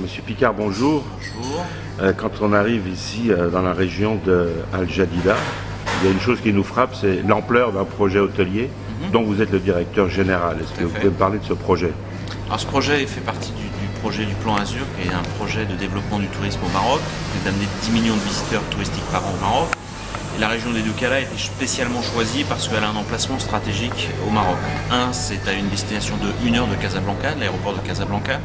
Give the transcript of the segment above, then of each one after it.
Monsieur Picard, bonjour. Bonjour. Quand on arrive ici dans la région de Al Jadida, il y a une chose qui nous frappe, c'est l'ampleur d'un projet hôtelier dont vous êtes le directeur général. Est-ce que vous pouvez me parler de ce projet? Alors ce projet fait partie du projet du Plan Azur, qui est un projet de développement du tourisme au Maroc, qui est d'amener 10 millions de visiteurs touristiques par an au Maroc. Et la région des Doukkala a été spécialement choisie parce qu'elle a un emplacement stratégique au Maroc. C'est à une destination de 1 heure de Casablanca, de l'aéroport de Casablanca.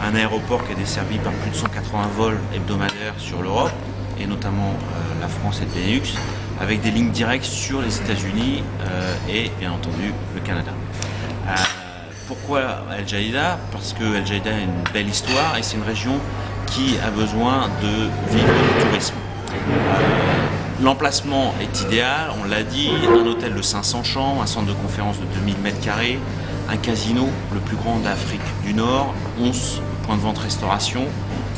Un aéroport qui est desservi par plus de 180 vols hebdomadaires sur l'Europe, et notamment la France et le Benelux, avec des lignes directes sur les États-Unis et bien entendu le Canada. Pourquoi Al Jadida? Parce que Al Jadida a une belle histoire et c'est une région qui a besoin de vivre du tourisme. L'emplacement est idéal, on l'a dit, un hôtel de 500 chambres, un centre de conférence de 2000 m², un casino, le plus grand d'Afrique du Nord, 11 points de vente restauration,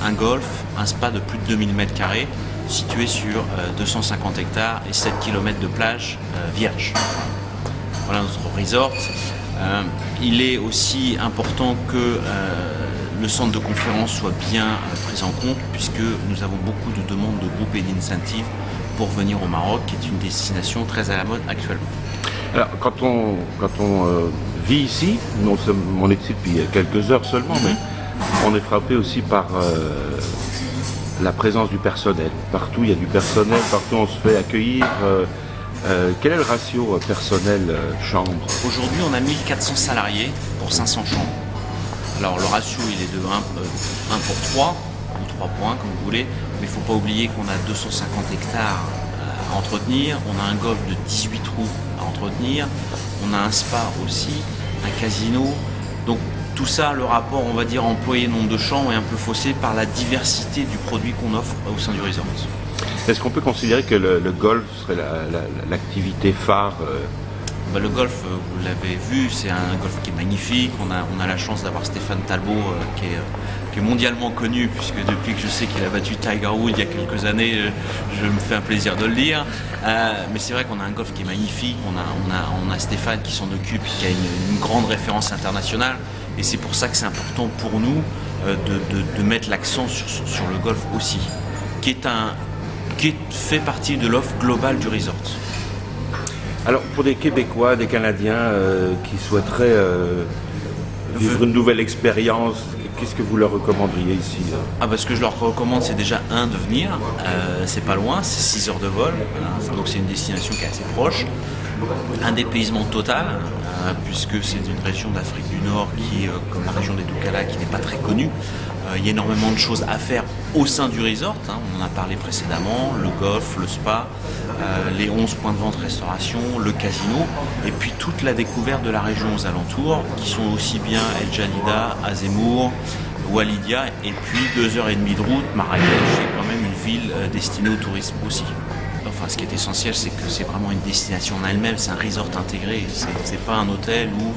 un golf, un spa de plus de 2000 m², situé sur 250 hectares et 7 km de plage vierge. Voilà notre resort. Il est aussi important que le centre de conférence soit bien pris en compte, puisque nous avons beaucoup de demandes de groupes et d'incentives pour venir au Maroc, qui est une destination très à la mode actuellement. Alors, quand on vit ici, on est ici depuis quelques heures seulement, mais on est frappé aussi par la présence du personnel. Partout, il y a du personnel, partout on se fait accueillir. Quel est le ratio personnel-chambre? Aujourd'hui, on a 1400 salariés pour 500 chambres. Alors, le ratio, il est de 1 pour 3, ou 3 points, comme vous voulez, mais il ne faut pas oublier qu'on a 250 hectares à entretenir, on a un golf de 18 trous à entretenir, on a un spa aussi, un casino. Donc tout ça, le rapport, on va dire, employé-nombre de chambres est un peu faussé par la diversité du produit qu'on offre au sein du resort. Est-ce qu'on peut considérer que le golf serait l'activité phare? Le golf, vous l'avez vu, c'est un golf qui est magnifique. On a la chance d'avoir Stéphane Talbot qui est mondialement connu, puisque depuis que je sais qu'il a battu Tiger Woods il y a quelques années, je me fais un plaisir de le dire. Mais c'est vrai qu'on a un golf qui est magnifique, on a Stéphane qui s'en occupe, qui a une grande référence internationale. Et c'est pour ça que c'est important pour nous de mettre l'accent sur le golf aussi, qui fait partie de l'offre globale du resort. Alors, pour des Québécois, des Canadiens qui souhaiteraient vivre une nouvelle expérience, qu'est-ce que vous leur recommanderiez ici? Ce que je leur recommande, c'est déjà de venir. C'est pas loin, c'est 6 heures de vol, donc c'est une destination qui est assez proche. Un dépaysement total, puisque c'est une région d'Afrique du Nord qui, comme la région des Doukkala, qui n'est pas très connue. Il y a énormément de choses à faire au sein du resort, on en a parlé précédemment, le golf, le spa, les 11 points de vente restauration, le casino, et puis toute la découverte de la région aux alentours, qui sont aussi bien El Jadida, Azemmour, Walidia, et puis 2h30 de route, Marrakech, c'est quand même une ville destinée au tourisme aussi. Enfin, ce qui est essentiel, c'est que c'est vraiment une destination en elle-même, c'est un resort intégré, c'est pas un hôtel où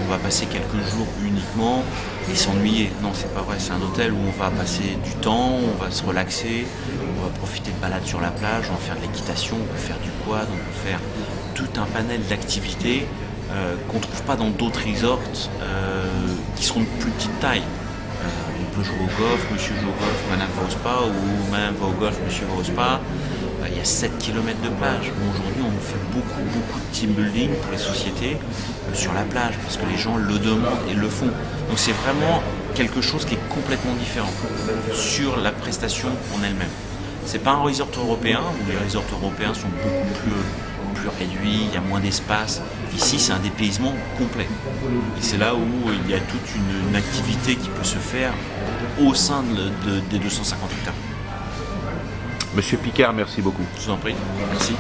on va passer quelques jours uniquement et s'ennuyer. Non, c'est pas vrai, c'est un hôtel où on va passer du temps, on va se relaxer, on va profiter de balades sur la plage, on va faire de l'équitation, on peut faire du quad, on peut faire tout un panel d'activités qu'on ne trouve pas dans d'autres resorts qui seront de plus petite taille. On peut jouer au golf, monsieur joue au golf, madame va au spa, ou madame va au golf, monsieur va au spa. Il y a 7 km de plage. Aujourd'hui, on fait beaucoup de team building pour les sociétés sur la plage, parce que les gens le demandent et le font. Donc c'est vraiment quelque chose qui est complètement différent sur la prestation en elle-même. C'est pas un resort européen, où les resorts européens sont beaucoup plus réduits, il y a moins d'espace. Ici, c'est un dépaysement complet. Et c'est là où il y a toute une activité qui peut se faire au sein des 250 hectares. Monsieur Picard, merci beaucoup. Je vous en prie, merci.